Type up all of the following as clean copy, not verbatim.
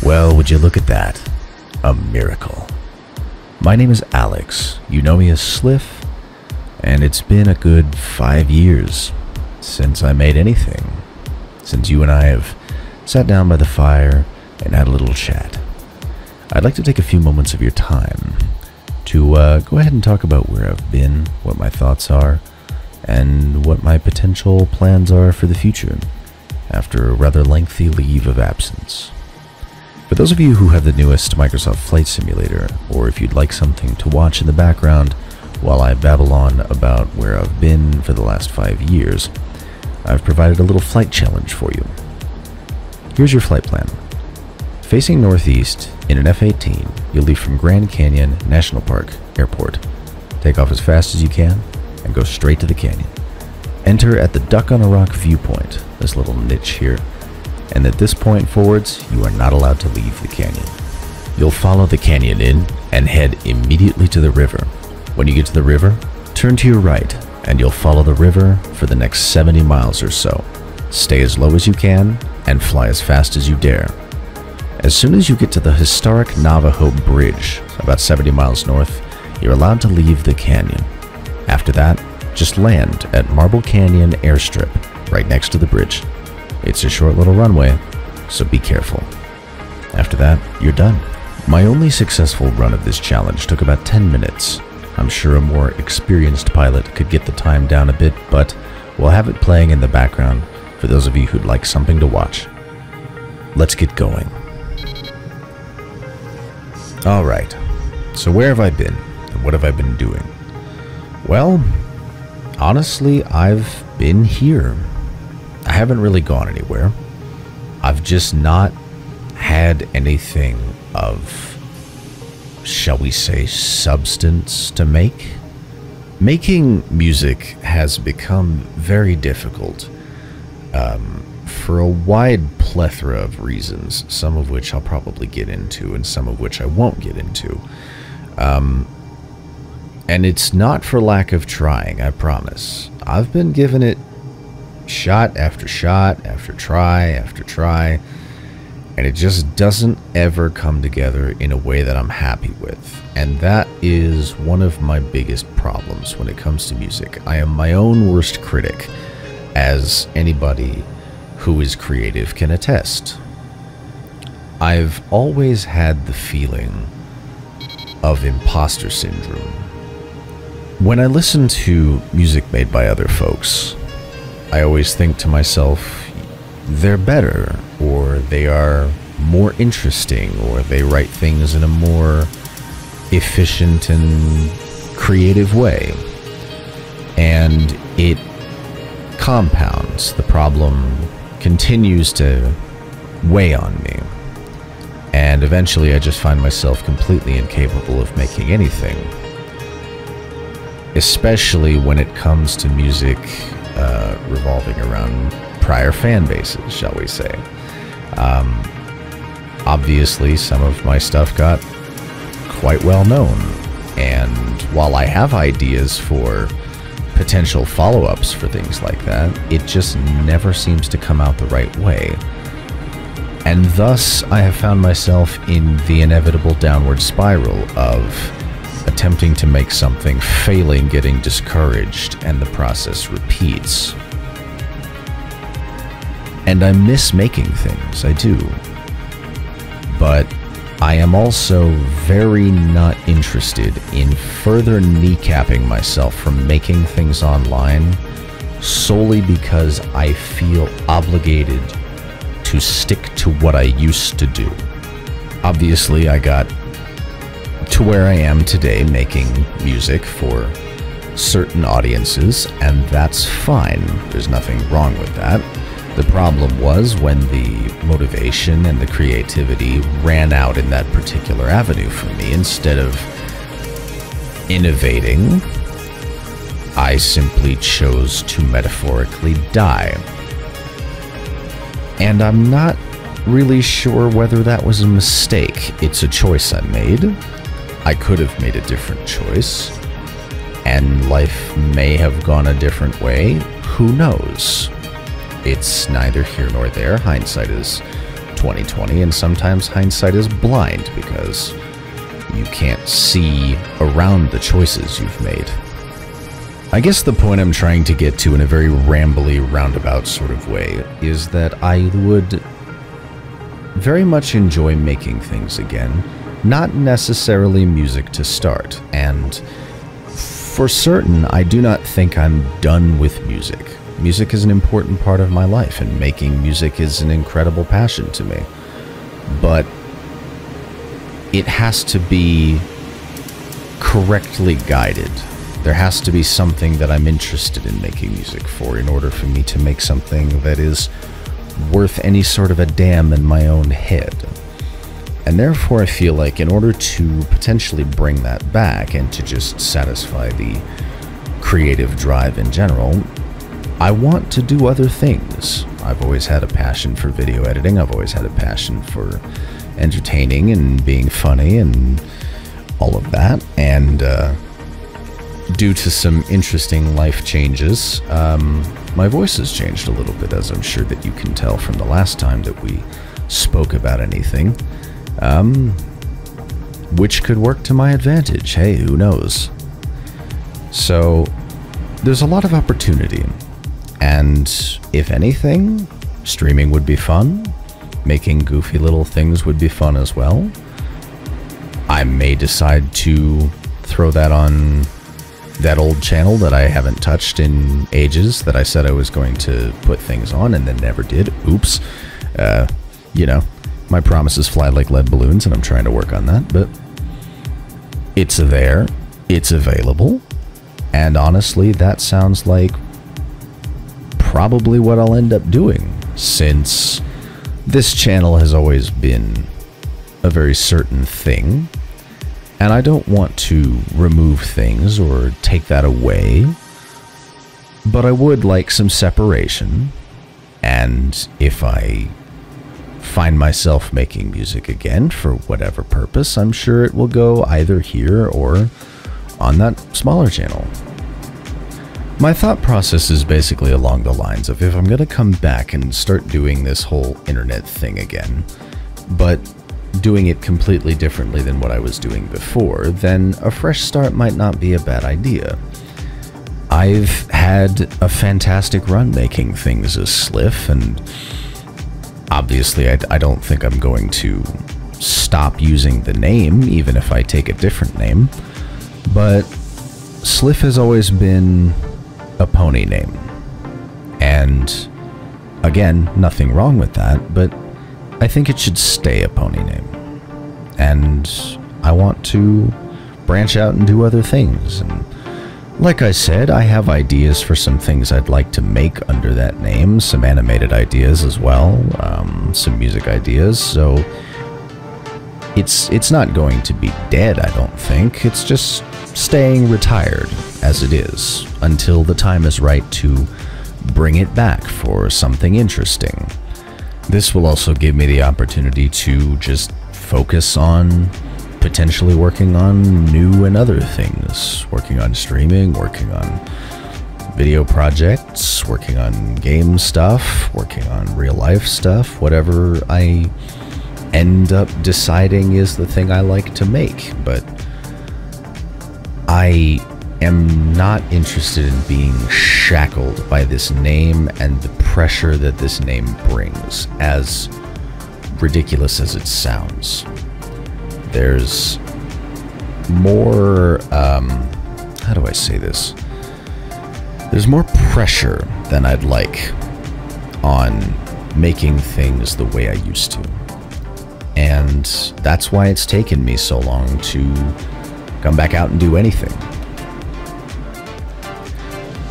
Well, would you look at that? A miracle. My name is Alex. You know me as Sliff, and it's been a good 5 years since I made anything. Since you and I have sat down by the fire and had a little chat. I'd like to take a few moments of your time to go ahead and talk about where I've been, what my thoughts are, and what my potential plans are for the future after a rather lengthy leave of absence. For those of you who have the newest Microsoft Flight Simulator, or if you'd like something to watch in the background while I babble on about where I've been for the last 5 years, I've provided a little flight challenge for you. Here's your flight plan. Facing northeast in an F-18, you'll leave from Grand Canyon National Park Airport. Take off as fast as you can and go straight to the canyon. Enter at the Duck on a Rock viewpoint, this little niche here, and at this point forwards, you are not allowed to leave the canyon. You'll follow the canyon in and head immediately to the river. When you get to the river, turn to your right, and you'll follow the river for the next 70 miles or so. Stay as low as you can and fly as fast as you dare. As soon as you get to the historic Navajo Bridge, about 70 miles north, you're allowed to leave the canyon. After that, just land at Marble Canyon Airstrip, right next to the bridge. It's a short little runway, so be careful. After that, you're done. My only successful run of this challenge took about 10 minutes. I'm sure a more experienced pilot could get the time down a bit, but we'll have it playing in the background for those of you who'd like something to watch. Let's get going. Alright, so where have I been, and what have I been doing? Well, honestly, I've been here. I haven't really gone anywhere. I've just not had anything of, shall we say, substance to make. Making music has become very difficult for a wide plethora of reasons, some of which I'll probably get into and some of which I won't get into. And it's not for lack of trying, I promise. I've been giving it shot after shot, after try, and it just doesn't ever come together in a way that I'm happy with. And that is one of my biggest problems when it comes to music. I am my own worst critic, as anybody who is creative can attest. I've always had the feeling of impostor syndrome. When I listen to music made by other folks, I always think to myself, they're better, or they are more interesting, or they write things in a more efficient and creative way. And it compounds. The problem continues to weigh on me. And eventually I just find myself completely incapable of making anything. Especially when it comes to music revolving around prior fan bases, shall we say. Obviously, some of my stuff got quite well known, and while I have ideas for potential follow-ups for things like that, it just never seems to come out the right way. And thus, I have found myself in the inevitable downward spiral of attempting to make something, failing, getting discouraged, and the process repeats. And I miss making things, I do. But I am also very not interested in further kneecapping myself from making things online solely because I feel obligated to stick to what I used to do. Obviously, I got to where I am today making music for certain audiences, and that's fine. There's nothing wrong with that. The problem was when the motivation and the creativity ran out in that particular avenue for me. Instead of innovating, I simply chose to metaphorically die. And I'm not really sure whether that was a mistake. It's a choice I made. I could have made a different choice, and life may have gone a different way. Who knows? It's neither here nor there. Hindsight is 2020, and sometimes hindsight is blind because you can't see around the choices you've made. I guess the point I'm trying to get to in a very rambly, roundabout sort of way is that I would very much enjoy making things again, not necessarily music to start, and for certain, I do not think I'm done with music. Music is an important part of my life, and making music is an incredible passion to me. But it has to be correctly guided. There has to be something that I'm interested in making music for in order for me to make something that is worth any sort of a damn in my own head. And therefore I feel like in order to potentially bring that back and to just satisfy the creative drive in general, I want to do other things. I've always had a passion for video editing. I've always had a passion for entertaining and being funny and all of that. And due to some interesting life changes, my voice has changed a little bit, as I'm sure that you can tell from the last time that we spoke about anything, which could work to my advantage. Hey, who knows? So there's a lot of opportunity, and if anything, streaming would be fun. Making goofy little things would be fun as well. I may decide to throw that on that old channel that I haven't touched in ages, that I said I was going to put things on and then never did. Oops. You know, my promises fly like lead balloons, and I'm trying to work on that, but it's there, it's available, and honestly, that sounds like probably what I'll end up doing, since this channel has always been a very certain thing, and I don't want to remove things or take that away, but I would like some separation. And if I find myself making music again for whatever purpose, I'm sure it will go either here or on that smaller channel. My thought process is basically along the lines of, if I'm going to come back and start doing this whole internet thing again, but doing it completely differently than what I was doing before, then a fresh start might not be a bad idea. I've had a fantastic run making things as Sliff, and obviously I don't think I'm going to stop using the name, even if I take a different name, but Sliff has always been a pony name. And again, nothing wrong with that, but I think it should stay a pony name. And I want to branch out and do other things. And like I said, I have ideas for some things I'd like to make under that name, some animated ideas as well, some music ideas, so it's not going to be dead, I don't think. It's just staying retired as it is until the time is right to bring it back for something interesting. This will also give me the opportunity to just focus on potentially working on new and other things, working on streaming, working on video projects, working on game stuff, working on real life stuff, whatever I end up deciding is the thing I like to make. But I am not interested in being shackled by this name and the pressure that this name brings, as ridiculous as it sounds. There's more, how do I say this? There's more pressure than I'd like on making things the way I used to. And that's why it's taken me so long to come back out and do anything.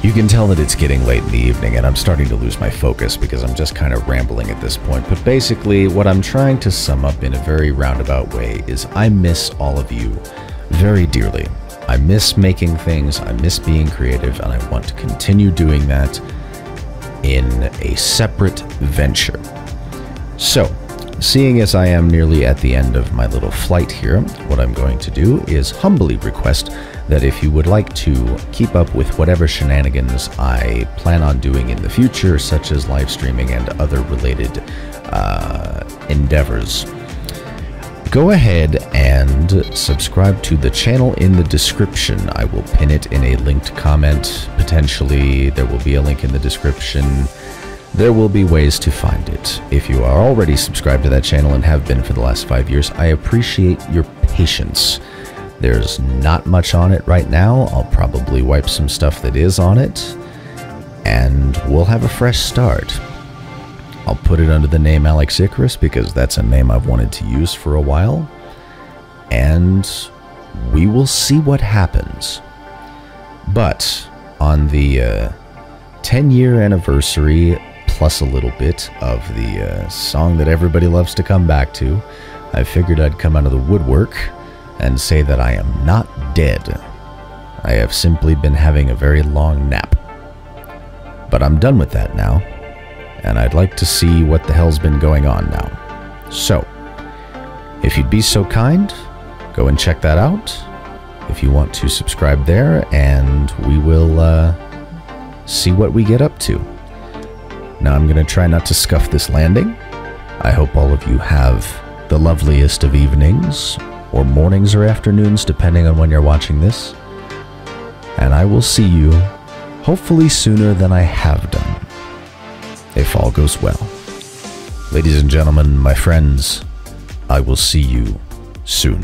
You can tell that it's getting late in the evening and I'm starting to lose my focus because I'm just kind of rambling at this point. But basically, what I'm trying to sum up in a very roundabout way is I miss all of you very dearly. I miss making things, I miss being creative, and I want to continue doing that in a separate venture. So, seeing as I am nearly at the end of my little flight here, what I'm going to do is humbly request that if you would like to keep up with whatever shenanigans I plan on doing in the future, such as live streaming and other related endeavors. Go ahead and subscribe to the channel in the description. I will pin it in a linked comment. Potentially, there will be a link in the description. There will be ways to find it. If you are already subscribed to that channel and have been for the last 5 years, I appreciate your patience. There's not much on it right now. I'll probably wipe some stuff that is on it, and we'll have a fresh start. I'll put it under the name Alex Icarus because that's a name I've wanted to use for a while, and we will see what happens. But on the 10-year anniversary, plus a little bit of the song that everybody loves to come back to, I figured I'd come out of the woodwork and say that I am not dead. I have simply been having a very long nap. But I'm done with that now, and I'd like to see what the hell's been going on now. So, if you'd be so kind, go and check that out. If you want to subscribe there, and we will see what we get up to. Now I'm going to try not to scuff this landing. I hope all of you have the loveliest of evenings, or mornings or afternoons, depending on when you're watching this. And I will see you, hopefully sooner than I have done, if all goes well. Ladies and gentlemen, my friends, I will see you soon.